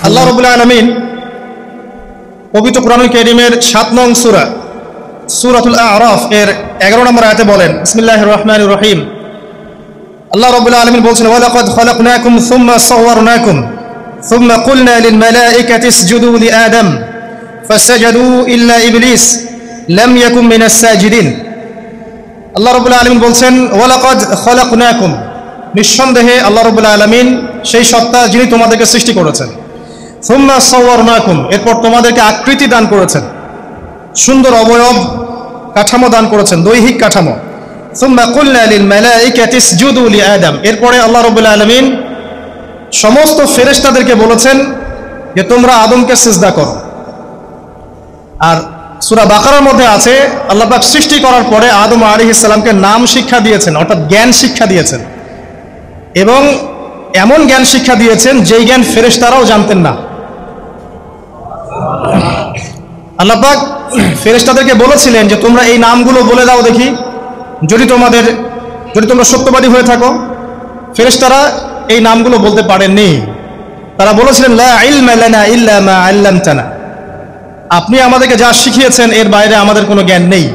আল্লাহ রাব্বুল আলামিন পবিত্র কোরআনুল কারীমের 7 নং সূরা সূরাতুল আ'রাফ এর 11 নম্বর আয়াতে বলেন, বিসমিল্লাহির রহমানির রহিম। আল্লাহ রাব্বুল আলামিন বলছেন, ওয়ালাকাদ খালাকনাকুম সুম্মা সাওয়ারনাকুম সুম্মা কুলনা লিল মালাইকাতি ইসজুদু লিআদম ফাসাজাদু ইল্লা ইবলিস লাম ইয়াকুম মিনাস সাজিদিন। আল্লাহ রাব্বুল আলামিন বলছেন, ওয়ালাকাদ খালাকনাকুম, নিঃসন্দেহে আল্লাহ রাব্বুল আলামিন সেই সত্তা যিনি তোমাদেরকে সৃষ্টি করেছেন। সুম্মা সাওয়ারনাকুম, এরপর তোমাদেরকে আকৃতি দান করেছেন, সুন্দর অবয়ব কাঠামো দান করেছেন, দৈহিক কাঠামো। সুম্মা কুলনা লিল মালাইকাতি ইসজুদু লিআদম, এরপরে আল্লাহ রাব্বুল আলামিন সমস্ত ফেরেশতাদেরকে বলেছেন যে তোমরা আদমকে সিজদা করো। আর সূরা বাকারার মধ্যে আছে আল্লাহ পাক সৃষ্টি করার পরে আদম আলাইহিস সালামকে নাম শিক্ষা দিয়েছেন, অর্থাৎ জ্ঞান শিক্ষা দিয়েছেন, এবং এমন জ্ঞান শিক্ষা দিয়েছেন যেই জ্ঞান ফেরেশতারাও জানতেন না। আল্লাহ পাক ফেরেশতাদেরকে বলেছিলেন যে তোমরা এই নামগুলো বলে দাও দেখি, যদি তোমরা সত্যবাদী হয়ে থাকো। ফেরেশতারা এই নামগুলো বলতে পারেননি। তারা বলেছিলেন, লা ইলমা লানা ইল্লা মা আল্লামতানা, আপনি আমাদেরকে যা শিখিয়েছেন এর বাইরে আমাদের কোনো জ্ঞান নেই।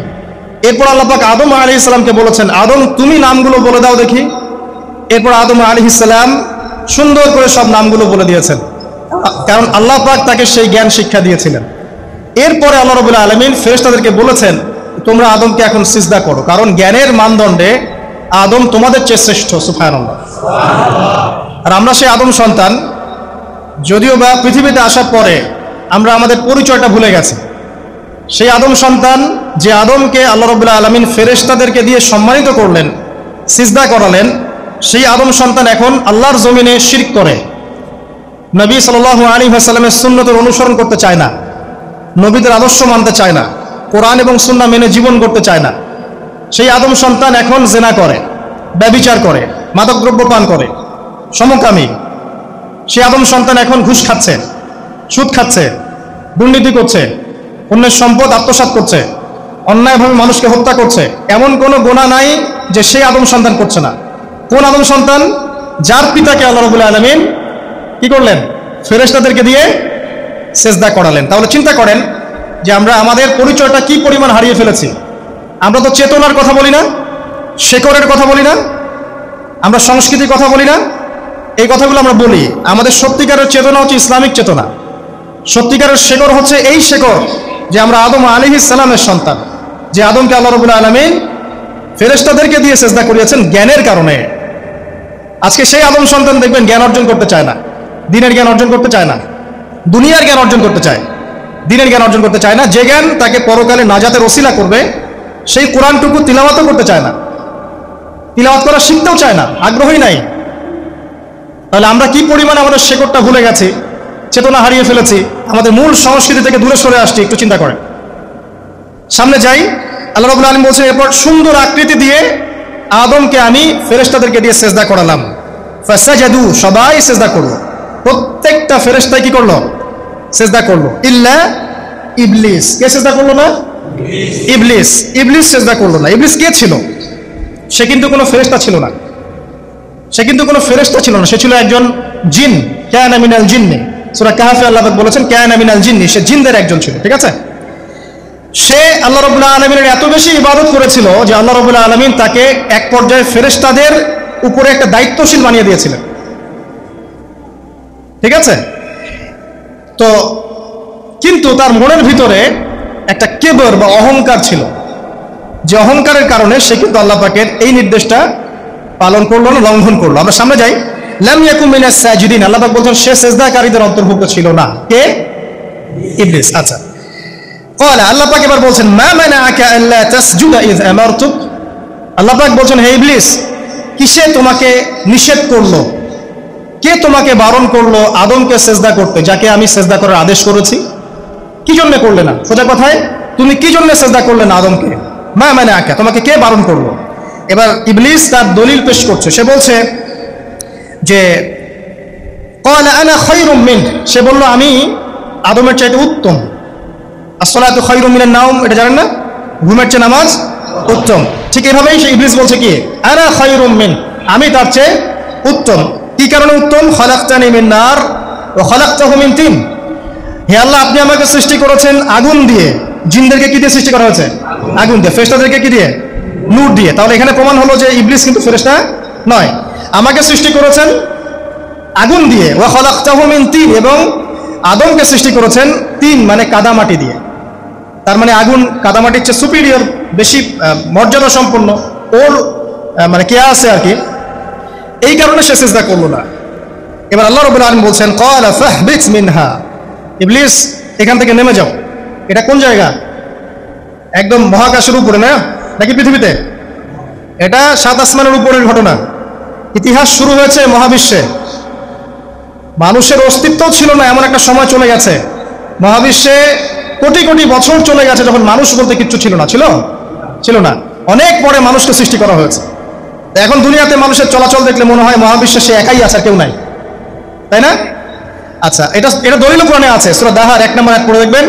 এরপর আল্লাহ পাক আদম আলাইহিস সালামকে বলেছেন, আদম তুমি নামগুলো বলে দাও দেখি। এরপর আদম আলাইহিস সালাম সুন্দর করে সব নামগুলো বলে দিয়েছেন, কারণ আল্লাহ পাক তাকে সেই জ্ঞান শিক্ষা দিয়েছিলেন। এরপরে আল্লাহ রাব্বুল আলামিন ফেরেশতাদেরকে বলেছেন, তোমরা আদমকে এখন সিজদা করো, কারণ জ্ঞানের মানদণ্ডে আদম তোমাদের চেয়ে শ্রেষ্ঠ। সুবহানাল্লাহ। আর আমরা সেই আদম সন্তান, যদিও বা পৃথিবীতে আসার পরে আমরা আমাদের পরিচয়টা ভুলে গেছি। সেই আদম সন্তান, যে আদমকে আল্লাহ রাব্বুল আলামিন ফেরেশতাদেরকে দিয়ে সম্মানিত করলেন, সিজদা করালেন, সেই আদম সন্তান এখন আল্লাহর জমিনে শিরক করে, নবী সাল্লাল্লাহু আলাইহি ওয়াসাল্লামের সুন্নতের অনুসরণ করতে চায় না, নবীদের আদর্শ মানতে চায় না, কোরআন এবং সুন্নাহ মেনে জীবন করতে চায় না। সেই আদম সন্তান এখন জিনা করে, ব্যভিচার করে, মাদকদ্রব্য পান করে, সমকামী। সেই আদম সন্তান এখন ঘুষ খাচ্ছে, সুদ খাচ্ছে, দুর্নীতি করছে, অন্যের সম্পদ আত্মসাৎ করছে, অন্যায়ভাবে মানুষকে হত্যা করছে। এমন কোনো গুনাহ নাই যে সেই আদম সন্তান করছে না। কোন আদম সন্তান? যার পিতাকে আল্লাহ রাব্বুল আলামিন কি করলেন? ফেরেশতাদেরকে দিয়ে সিজদা করালেন। তাহলে চিন্তা করেন যে আমরা আমাদের পরিচয়টা কি পরিমাণ হারিয়ে ফেলেছি। আমরা তো চেতনার কথা বলি না, শেকড়ের কথা বলি না, আমরা সংস্কৃতির কথা বলি না। এই কথাগুলো আমরা বলি। আমাদের সত্যিকারের চেতনা হচ্ছে ইসলামিক চেতনা। সত্যিকারের শেকড় হচ্ছে এই শেকড় যে আমরা আদম আলাইহিস সালামের সন্তান, যে আদমকে আল্লাহ রাব্বুল আলামিন ফেরেশতাদেরকে দিয়ে সিজদা করিয়েছেন জ্ঞানের কারণে। আজকে সেই আদম সন্তান দেখবেন জ্ঞান অর্জন করতে চায় না, দিনের জ্ঞান অর্জন করতে চায় না, দুনিয়ার জ্ঞান অর্জন করতে চায়, দিনের জ্ঞান অর্জন করতে চায় না। যে জ্ঞান তাকে পরকালে নাজাতের ওসিলা করবে, সেই কোরআনটুকু তিলাওয়াতও করতে চায় না, তিলাওয়াত করা শিখতেও চায় না, আগ্রহী নাই। তাহলে আমরা কি পরিমাণে আমাদের শেকড়টা ভুলে গেছি, চেতনা হারিয়ে ফেলেছি, আমাদের মূল সংস্কৃতি থেকে দূরে সরে আসছি। একটু চিন্তা করেন। সামনে যাই। আল্লাহ রাব্বুল আলামিন বলছেন, এরপর সুন্দর আকৃতি দিয়ে আদমকে আমি ফেরেশতাদেরকে দিয়ে সিজদা করালাম। ফাসাজাদু, সবাই সিজদা করলো, প্রত্যেকটা ফেরেশতাই কি করলো? সিজদা করলো। ইল্লা ইবলিস, কে সিজদা করলো না? ইবলিস। ইবলিস সিজদা করলো না। ইবলিস কে ছিল? সে কিন্তু কোনো ফেরেশতা ছিল না। সে ছিল একজন জিন। কানা মিনাল জিন্নি, সূরা কাহফে আল্লাহ পাক বলেছেন কানা মিনাল জিন্নি, সে জিনদের একজন ছিল। ঠিক আছে? সে আল্লাহ রাব্বুল আলামিনের এত বেশি ইবাদত করেছিল যে আল্লাহ রাব্বুল আলামিন তাকে এক পর্যায়ে ফেরেশতাদের উপরে একটা দায়িত্বশীল বানিয়ে দিয়েছিলেন। ঠিক আছে? তো কিন্তু তার মনের ভিতরে একটা কিবর বা অহংকার ছিল, যে অহংকারের কারণে সে কিন্তু আল্লাহ পাকের এই নির্দেশটা পালন করলো না, লঙ্ঘন করলো। আমরা সামনে যাই। লাম ইয়াকুম মিনাস সাজিদিন, আল্লাহ পাক বলছেন সে সিজদাকারীদের অন্তর্ভুক্ত ছিল না। কে? ইবলিস। আচ্ছা, ক্বালা, আল্লাহ পাক এবার বলছেন, মা মানাআকা আল্লা তাসজুদা ইয আমারতুক। আল্লাহ পাক বলছেন, হে ইবলিস, কিসে তোমাকে নিষেধ করলো, কে তোমাকে বারণ করলো আদমকে সিজদা করতে, যাকে আমি সিজদা করার আদেশ করেছি? কি জন্য করলে না? সোজা কথায়, তুমি কি জন্য সিজদা করলে না আদমকে? মা মানাআকা, তোমাকে কে বারণ করলো? এবার ইবলিস তার দলিল পেশ করছে। সে বলছে যে ক্বালা আনা খায়রুম মিন, সে বলল আমি আদমের চাইতে উত্তম। আসসালাতু খায়রুম মিনান নাওম, এটা জানেন না? ঘুমের চেয়ে নামাজ উত্তম। ঠিক এভাবেই সে ইবলিস বলছে কি, আনা খায়রুম মিন, আমি তার চেয়ে উত্তম। কি কারণে উত্তম? খালাকতানি মিন নার ওয়া খালাকতাহু মিন তিন, হে আল্লাহ আপনি আমাকে সৃষ্টি করেছেন আগুন দিয়ে। জিনদেরকে কি দিয়ে সৃষ্টি করা হয়েছে? আগুন দিয়ে। ফেরেশতাদেরকে কি দিয়ে? নূর দিয়ে। তাহলে এখানে প্রমাণ হলো যে ইবলিস কিন্তু ফেরেশতা নয়। আমাকে সৃষ্টি করেছেন আগুন দিয়ে, ওয়া খালাকতাহু মিন তিন, এবং আদমকে সৃষ্টি করেছেন তিন মানে কাদামাটি দিয়ে। তার মানে আগুন কাদামাটির চেয়ে সুপিরিয়র, বেশি মর্যাদা সম্পন্ন, ওর মানে কে আছে আর কি, এই কারণে সে সিজদা করলো না। এবার আল্লাহ রাব্বুল আলামিন বলছেন ক্বালা ফাহবিত মিনহা, ইবলিস এখান থেকে নেমে যাও। এটা কোন জায়গা? একদম মহাকাশের উপরে না, নাকি পৃথিবীতে? এটা 7 আসমানের উপরের ঘটনা। ইতিহাস শুরু হয়েছে মহাবিশ্বে। মানুষের অস্তিত্বও ছিল না, এমন একটা সময় চলে গেছে মহাবিশ্বে, কোটি কোটি বছর চলে গেছে যখন মানুষ বলতে কিচ্ছু ছিল না। ছিল না। অনেক পরে মানুষকে সৃষ্টি করা হয়েছে। এখন দুনিয়াতে মানুষের চলাচল দেখলে মনে হয় মহাবিশ্বে সে একাই আছে, আর কেউ নাই, তাই না? আচ্ছা, এটা দলিল কোরআনে আছে। সূরা দাহার 1 নম্বর আয়াত পড়ে দেখবেন,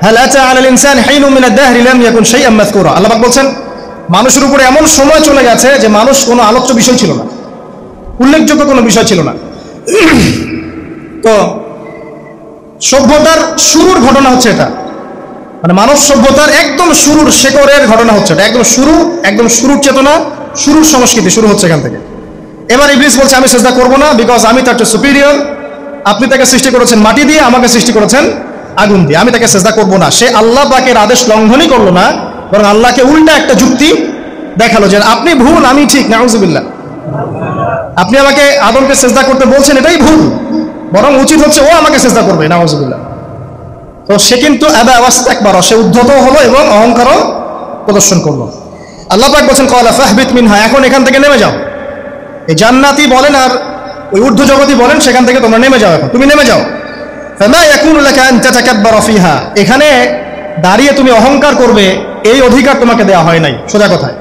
হাল আতা আলাল ইনসান হিনুম মিনাদ দাহরি লাম ইয়াকুন শাইআম মাযকুরা। আল্লাহ পাক বলছেন মানুষের উপরে এমন সময় চলে গেছে যে মানুষ কোনো আলোচ্য বিষয় ছিল না, উল্লেখযোগ্য কোনো বিষয় ছিল না। তো সভ্যতার শুরুর ঘটনা হচ্ছে এটা, মানে মানব সভ্যতার একদম শুরুর শেকড়ের ঘটনা হচ্ছে এটা। একদম শুরুর চেতনা, শুরুর সংস্কৃতি শুরু হচ্ছে এখান থেকে। এবার ইবলিস বলছে আমি সিজদা করব না, বিকজ আমি তার চেয়ে সুপিরিয়র। আপনি তাকে সৃষ্টি করেছেন মাটি দিয়ে, আমাকে সৃষ্টি করেছেন আগুন দিয়ে, আমি তাকে সিজদা করব না। সে আল্লাহ পাকের আদেশ লঙ্ঘনই করলো না, বরং আল্লাহকে উল্টা একটা যুক্তি দেখালো যে আপনি ভুল, আমি ঠিক। নাউজুবিল্লাহ, আপনি আমাকে আদমকে সিজদা করতে বলছেন, এটাই ভুল, বরং উচিত হচ্ছে ও আমাকে সিজদা করবে। নাউজুবিল্লাহ। তো সে কিন্তু আবা ওয়াস্তাকবার, সে উদ্ধত হলো এবং অহংকারও প্রদর্শন করলো। আল্লাহ পাক বলেন ক্বালা ফাহবিত মিনহা, এখন এখান থেকে নেমে যাও। এই জান্নাতি বলেন আর ওই ঊর্ধ্ব জগতি বলেন, সেখান থেকে তোমরা নেমে যাও, এখন তুমি নেমে যাও। ফামা ইয়াকুনু লাকা আন তাতাকাব্বারা ফিহা, এখানে দাঁড়িয়ে তুমি অহংকার করবে এই অধিকার তোমাকে দেওয়া হয় নাই। সোজা কথায়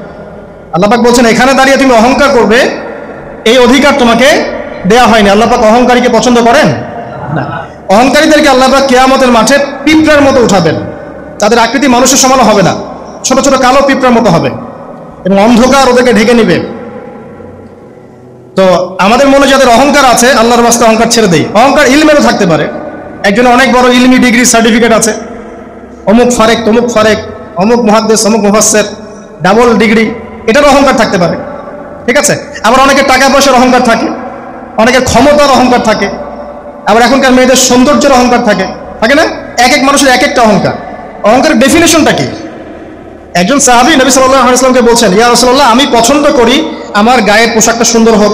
আল্লাহ পাক বলছেন এখানে দাঁড়িয়ে তুমি অহংকার করবে এই অধিকার তোমাকে দেওয়া হয়নি। আল্লাহ পাক অহংকারীকে পছন্দ করেন না। অহংকারীদেরকে আল্লাহ পাক কিয়ামতের মাঠে পিঁপড়ার মতো উঠাবেন। তাদের আকৃতি মানুষের সমান হবে না, ছোট ছোট কালো পিঁপড়ার মতো হবে, এবং অন্ধকার ওদেরকে ঢেকে নিবে। তো আমাদের মনে যাদের অহংকার আছে, আল্লাহর রাস্তে অহংকার ছেড়ে দেই। অহংকার ইলমেরও থাকতে পারে, একজনের অনেক বড় ইলমি ডিগ্রি সার্টিফিকেট আছে, অমুক ফারেক তমুক ফারেক, অমুক মুহাদ্দিস অমুক মুফাসসির, ডাবল ডিগ্রি, এটারও অহংকার থাকতে পারে, ঠিক আছে? আবার অনেকের টাকা পয়সার অহংকার থাকে, অনেকের ক্ষমতার অহংকার থাকে, আবার এখনকার মেয়েদের সৌন্দর্যের অহংকার থাকে, থাকে না? এক এক মানুষের এক একটা অহংকার। অহংকারের ডেফিনেশনটা কি? একজন সাহাবী নবী সাল্লাল্লাহু আলাইহি ওয়াসাল্লামকে বলছেন, ইয়া রাসূলুল্লাহ, আমি পছন্দ করি আমার গায়ের পোশাকটা সুন্দর হোক,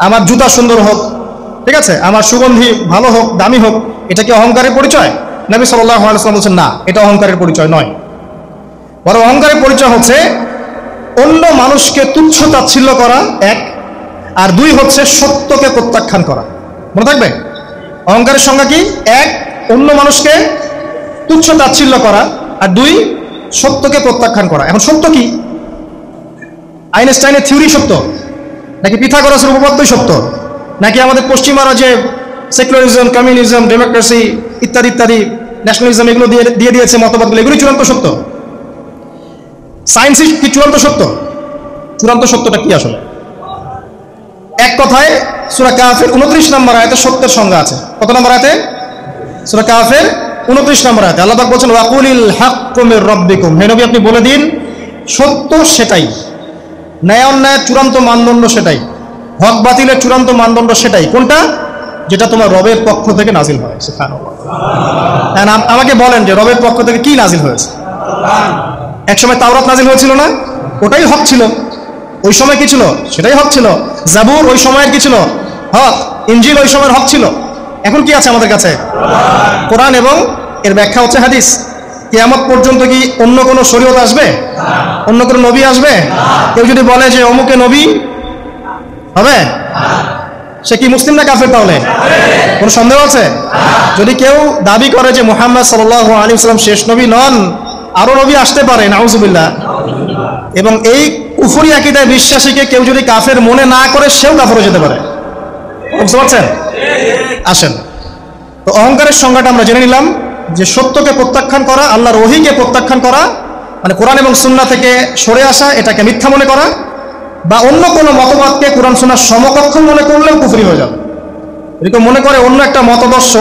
আমার জুতা সুন্দর হোক, ঠিক আছে, আমার সুগন্ধি ভালো হোক, দামি হোক, এটা কি অহংকারের পরিচয়? নবী সাল্লাল্লাহু আলাইহি ওয়াসাল্লাম বলছেন না, এটা অহংকারের পরিচয় নয়। বরং অহংকারের পরিচয় হচ্ছে অন্য মানুষকে তুচ্ছ তাচ্ছিল্য করা, এক, আর দুই হচ্ছে সত্যকে প্রত্যাখ্যান করা। মনে থাকবে অহংকারের সংজ্ঞা কি? এক, অন্য মানুষকে তুচ্ছ তাচ্ছিল্য করা, আর দুই, সত্যকে প্রত্যাখ্যান করা। এখন সত্য কি? আইনস্টাইনের থিওরি সত্য, নাকি পিথাগোরাসের উপপাদ্যই সত্য, নাকি আমাদের পশ্চিমারা যে সেকুলারিজম, কমিউনিজম, ডেমোক্রেসি ইত্যাদি ইত্যাদি, ন্যাশনালিজম এগুলো দিয়ে দিয়েছে মতবাদগুলো, এগুলি চূড়ান্ত সত্য? সায়েন্সই কি চূড়ান্ত সত্য? চূড়ান্ত সত্যটা কি আসলে? এক কথায় সূরা কাহফের 29 নম্বর আয়াতে সত্যের সংজ্ঞা আছে। কত নম্বর আয়াতে? সূরা কাহফের 29 নম্বর আয়াতে আল্লাহ পাক বলেন ওয়াকুলিল হাক্কু মির রাব্বিকুম, হে নবী আপনি বলে দিন সত্য সেটাই, ন্যায় অন্যায়ের চূড়ান্ত মানদণ্ড সেটাই, হক বাতিলের চূড়ান্ত মানদণ্ড সেটাই। কোনটা? যেটা তোমার রবের পক্ষ থেকে নাজিল হয়। সুবহানাল্লাহ। আমাকে বলেন যে রবের পক্ষ থেকে কি নাজিল হয়েছে? একসময় তাওরাত নাজিল হয়েছিল না? ওটাই হক ছিল। ওই সময় কি ছিল? সেটাই হক ছিল। জাবুর ওই সময়ের কি ছিল? হক। ইনজিল ওই সময়ের হক ছিল। এখন কি আছে আমাদের কাছে? কোরআন, এবং এর ব্যাখ্যা হচ্ছে হাদিস। কিয়ামত পর্যন্ত কি অন্য কোনো শরীয়ত আসবে? অন্য কোনো নবী আসবে? কেউ যদি বলে যে অমুকে নবী হবে, সে কি মুসলিম না কাফের? তাহলে কোনো সন্দেহ আছে? যদি কেউ দাবি করে যে মুহাম্মদ সাল্লাল্লাহু আলাইহি ওয়াসাল্লাম শেষ নবী নন, আরো নবী আসতে পারে, নাউজুবিল্লাহ, এবং এই কুফরি আকীদায় বিশ্বাসীকে কেউ যদি কাফের মনে না করে, সেও কাফের হয়ে যেতে পারে। বুঝতে পারছেন? আসেন, তো অহংকারের সংজ্ঞাটা আমরা জেনে নিলাম যে সত্যকে প্রত্যাখ্যান করা, আল্লাহর ওহীকে প্রত্যাখ্যান করা, মানে কোরআন এবং সুন্নাহ থেকে সরে আসা, এটাকে মিথ্যা মনে করা, বা অন্য কোনো মতবাদকে কোরআন সুন্নাহর সমকক্ষ মনে করলেও কুফরি হয়ে যাবে। এরকম মনে করে অন্য একটা মতদর্শ,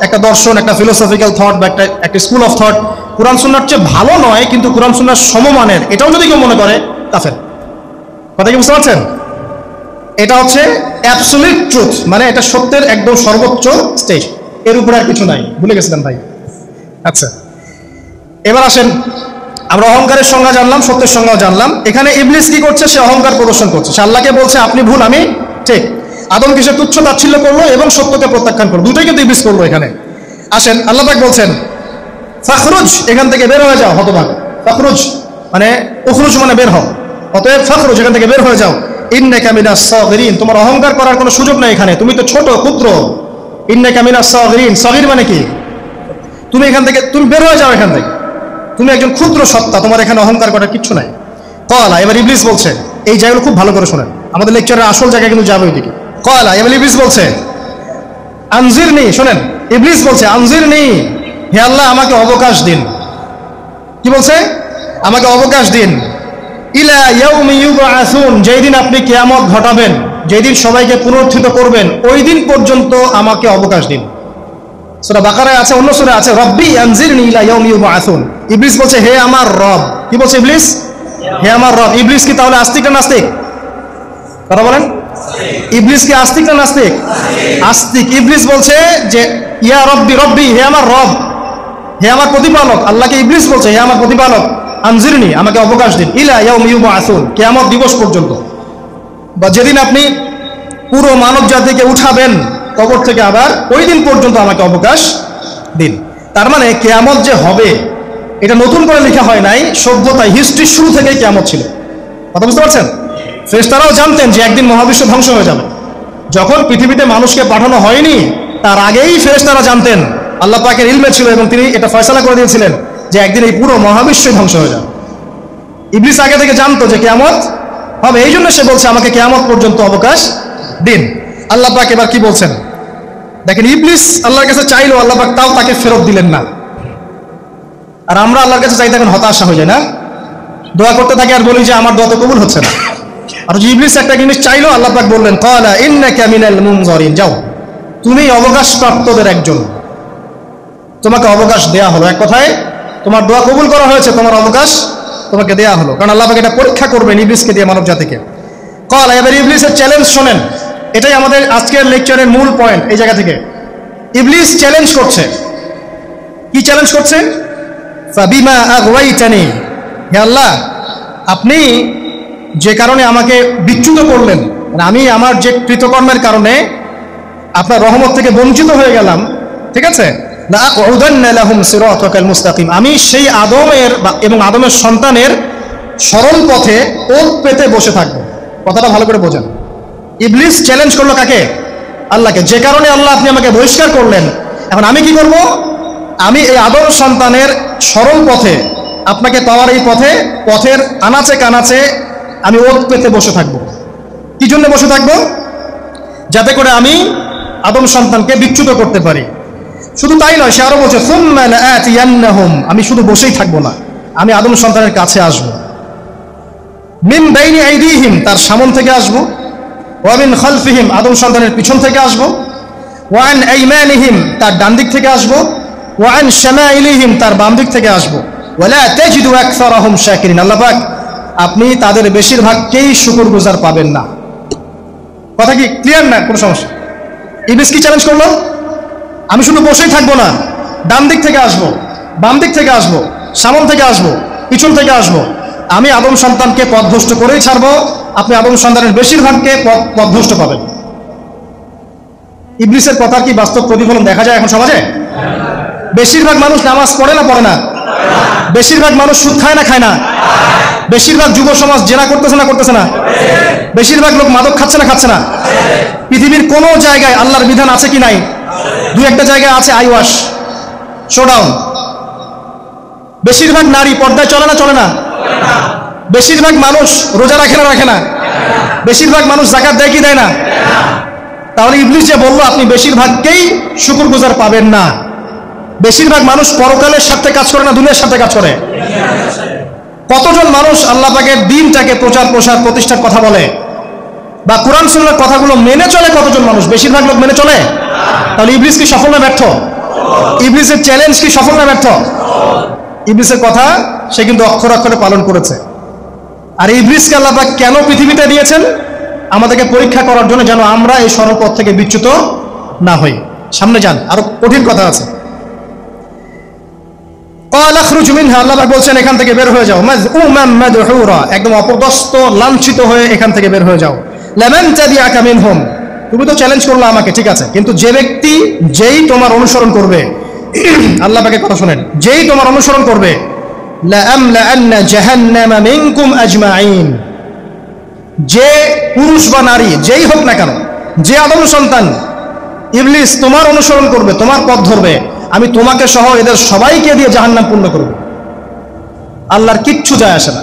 একটা দর্শন, একটা ফিলোসফিক্যাল থট বা একটা স্কুল অফ থট কোরআন সুন্নাহর চেয়ে ভালো নয় কিন্তু কোরআন সুন্নাহর সমমানের, এটাও যদি কেউ মনে করে কাফের। কথা কি বুঝতে পারছেন? এটা হচ্ছে অ্যাবসলিউট ট্রুথ, মানে এটা সত্যের একদম সর্বোচ্চ স্টেজ, এর উপরে আর কিছু নাই। ভুলে গেছিলাম ভাই। আচ্ছা, এবার আসেন, আমরা অহংকারের সংজ্ঞা জানলাম, সত্যের সংজ্ঞাও জানলাম। এখানে ইবলিস কি করছে? সে অহংকার প্রদর্শন করছে। সে আল্লাহকে বলছে আপনি ভুল, আমি ঠিক। আদমকে সে তুচ্ছ তাচ্ছিল্য করলো এবং সত্যকে প্রত্যাখ্যান করলো, দুটোই কিন্তু ইবলিস করলো এখানে। আসেন, আল্লাহ পাক বলছেন ফাখরুজ, এখান থেকে বের হয়ে যাও হতভাগ। ফাখরুজ মানে উখরুজ মানে বের হও, অতএব ফাখরুজ, এখান থেকে বের হয়ে যাও। ইন্নাকা মিনাস সাগিরিন, তোমার অহংকার করার কোনো সুযোগ নাই এখানে, তুমি তো ছোট ক্ষুদ্র। ইন্নাকা মিনাস সাগিরিন, সাগির মানে কি? তুমি এখান থেকে, তুমি বের হয়ে যাও এখান থেকে, তুমি একজন ক্ষুদ্র সত্তা, তোমার এখানে অহংকার করার কিচ্ছু নাই। কলা, এবার ইবলিস বলছে, এই জায়গাগুলো খুব ভালো করে শোনেন, আমাদের লেকচারের আসল জায়গা কিন্তু যাবে ওইদিকে। কলা, এবার ইবলিস বলছে আনজিরনি, শোনেন, ইবলিস বলছে আনজিরনি, হে আল্লাহ আমাকে অবকাশ দিন। কি বলছে? আমাকে অবকাশ দিন। ইলা ইয়াউমি ইউবআসুন, যেই দিন আপনি কিয়ামত ঘটাবেন, যেই দিন সবাইকে পুনরুত্থিত করবেন, ওই দিন পর্যন্ত আমাকে অবকাশ দিন। সূরা বাকারায় আছে, অন্য সূরায় আছে রব্বি আনজিরনি ইলা ইয়াউমি ইউবআসুন। ইবলিস বলছে হে আমার রব। কি বলছে ইবলিস? হে আমার রব। ইবলিস কি তাহলে আস্তিক না নাস্তিক? কথা বলেন, ইবলিস কি আস্তিক না নাস্তিক? আস্তিক। ইবলিস বলছে যে ইয়া রব্বি, রব্বি হে আমার রব, হে আমার প্রতিপালক। আল্লাহকে ইবলিস বলছে হে আমার প্রতিপালক, আনজিরনি আমাকে অবকাশ দিন, ইলা ইয়াউমি ইউবআসুন, কিয়ামত দিবস পর্যন্ত, বা যেদিন আপনি পুরো মানব জাতিকে উঠাবেন কবর থেকে, আবার ওই দিন পর্যন্ত আমাকে অবকাশ দিন। তার মানে কিয়ামত যে হবে এটা নতুন করে লেখা হয় নাই, সভ্যতায় হিস্ট্রির শুরু থেকেই কিয়ামত ছিল। কথা বুঝতে পারছেন? ফেরেশতারাও জানতেন যে একদিন মহাবিশ্ব ধ্বংস হয়ে যাবে। যখন পৃথিবীতে মানুষকে পাঠানো হয়নি তার আগেই ফেরেশতারা জানতেন, আল্লাহ পাকের ইলমে ছিল এবং তিনি এটা ফয়সালা করে দিয়েছিলেন যে একদিন এই পুরো মহাবিশ্বই ধ্বংস হয়ে যাবে। ইবলিস আগে থেকে জানতো যে কিয়ামত হবে, এই জন্য সে বলছে আমাকে কিয়ামত পর্যন্ত অবকাশ দিন। আল্লাহ পাক এবার কি বলছেন দেখেন, ইবলিস আল্লাহর কাছে চাইলো, আল্লাহ পাক তাও তাকে ফেরত দিলেন না। আর আমরা আল্লাহর কাছে চাইতে এখন হতাশা হয়ে যায় না, দোয়া করতে থাকি আর বলি যে আমার দোয়া তো কবুল হচ্ছে না। আর ইবলিস একটা জিনিস চাইলো, আল্লাহ পাক বললেন ক্বালা ইন্নাকা মিনাল মুনজারিন, যাও তুমি অবকাশপ্রাপ্তদের একজন, তোমাকে অবকাশ দেয়া হলো। এক কথায় তোমার দোয়া কবুল করা হয়েছে, তোমার অবকাশ তোমাকে দেয়া হলো, কারণ আল্লাহ পাক এটা পরীক্ষা করবেন ইবলিসকে দিয়ে, মানব জাতিকে। ক্বালা, এবার ইবলিসের চ্যালেঞ্জ শোনেন, এটাই আমাদের আজকের লেকচারের মূল পয়েন্ট। এই জায়গা থেকে ইবলিস চ্যালেঞ্জ করছে। কি চ্যালেঞ্জ করছে? ফাবিমা আগওয়াইতানি, হে আল্লাহ আপনি যে কারণে আমাকে বিচ্যুত করলেন, আমি আমার যে কৃতকর্মের কারণে আপনার রহমত থেকে বঞ্চিত হয়ে গেলাম, ঠিক আছে, লাআকুদান্না লাহুম সিরাতাকাল মুস্তাকিম, আমি সেই আদমের এবং আদমের সন্তানের সরল পথে ওত পেতে বসে থাকবো। কথাটা ভালো করে বোঝেন। ইবলিস চ্যালেঞ্জ করলো কাকে? আল্লাহকে, যে কারণে আল্লাহ আপনি আমাকে বহিষ্কার করলেন, এখন আমি কি করব? আমি এই আদম সন্তানের সরল পথে, আপনাকে পাওয়ার এই পথে, পথের আনাচে কানাচে আমি ওত পেতে বসে থাকবো। কি জন্য বসে থাকবো? যাতে করে আমি আদম সন্তানকে বিচ্যুত করতে পারি। শুধু তাই নয়, সে আরো বলছে সুম্মা লাআতিয়ান্নাহুম, আমি শুধু বসেই থাকবো না, আমি আদম সন্তানের কাছে আসবো। মিন বাইনি আইদিহিম, তার সামন থেকে আসবো, ওয়া মিন খালফিহিম, আদম সন্তানের পিছন থেকে আসবো, ওয়া আন আইমানিহিম, তার ডান দিক থেকে আসবো, ওয়া আন শামাইলিহিম, তার বাম দিক থেকে আসবো। ওয়ালা তাজিদু আকসারাহুম শাকিরিন, আল্লাহ পাক আপনি তাদের বেশিরভাগকেই শুকরগুজার পাবেন না। কথা কি ক্লিয়ার না? কোনো সমস্যা? ইবলিস কি চ্যালেঞ্জ করলো? আমি শুধু বসেই থাকবো না, ডান দিক থেকে আসবো, বাম দিক থেকে আসবো, সামন থেকে আসবো, পিছন থেকে আসবো, আমি আদম সন্তানকে পথভ্রষ্ট করেই ছাড়বো, আপনি আদম সন্তানের বেশিরভাগকে পথভ্রষ্ট পাবেন। ইবলিসের কথার কি বাস্তব প্রতিফলন দেখা যায় এখন সমাজে? বেশিরভাগ মানুষ নামাজ পড়ে না পড়ে না? বেশিরভাগ মানুষ সুদ খায় না খায় না? বেশিরভাগ যুব সমাজ জেনা করতেছে না করতেছে না? বেশিরভাগ লোক মাদক খাচ্ছে না খাচ্ছে না? পৃথিবীর কোন জায়গায় আল্লাহর বিধান আছে কি নাই? দুই একটা জায়গায় আছে আই ওয়াশ, শোডাউন। বেশিরভাগ নারী পর্দায় চলে না চলে না? বেশিরভাগ মানুষ রোজা রাখে না রাখে না? বেশিরভাগ মানুষ যাকাত দেয় কি দেয় না? তাহলে ইবলিস যে বললো আপনি বেশিরভাগকেই শুকরগুজার পাবেন না, বেশিরভাগ মানুষ পরকালের সাথে কাজ করে না দুনিয়ার সাথে কাজ করে? কতজন মানুষ আল্লাহ পাকের দ্বীনটাকে প্রচার প্রসার প্রতিষ্ঠার কথা বলে বা কোরআন সুন্নাহর কথাগুলো মেনে চলে? কতজন মানুষ? বেশিরভাগ লোক মেনে চলে? তাহলে ইবলিস কি সফল না ব্যর্থ? ইবলিসের চ্যালেঞ্জ কি সফল না ব্যর্থ? ইবলিসের কথা সে কিন্তু অক্ষরে অক্ষরে পালন করেছে। আর ইবলিসকে আল্লাহ পাক কেন পৃথিবীতে দিয়েছেন? আমাদেরকে পরীক্ষা করার জন্য, যেন আমরা এই সরল পথ থেকে বিচ্যুত না হই। সামনে যান, আরো কঠিন কথা আছে। আল্লাহ পাক বলছেন এখান থেকে বের হয়ে যাও, মাযউমান মাদহুরা, একদম অপদস্থ লাঞ্ছিত হয়ে এখান থেকে বের হয়ে যাও। লামান তাবিআকা মিনহুম, তুমি তো চ্যালেঞ্জ করলে আমাকে, ঠিক আছে, কিন্তু যে ব্যক্তি যেই তোমার অনুসরণ করবে, আল্লাহ পাকের কথা শুনেন, যেই তোমার অনুসরণ করবে, লাআমলাআন্না জাহান্নামা মিনকুম আজমাইন, যে পুরুষ বা নারী যেই হোক না কেন, যে আদম সন্তান ইবলিস তোমার অনুসরণ করবে, তোমার পথ ধরবে, আমি তোমাকে সহ এদের সবাইকে দিয়ে জাহান্নাম পূর্ণ করব। আল্লাহর কিচ্ছু যায় আসে না।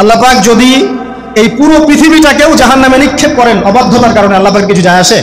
আল্লাহ পাক যদি এই পুরো পৃথিবীটাকেও জাহান্নামে নিক্ষেপ করেন অবাধ্যতার কারণে, আল্লাহ পাক কিছু যায় আসে?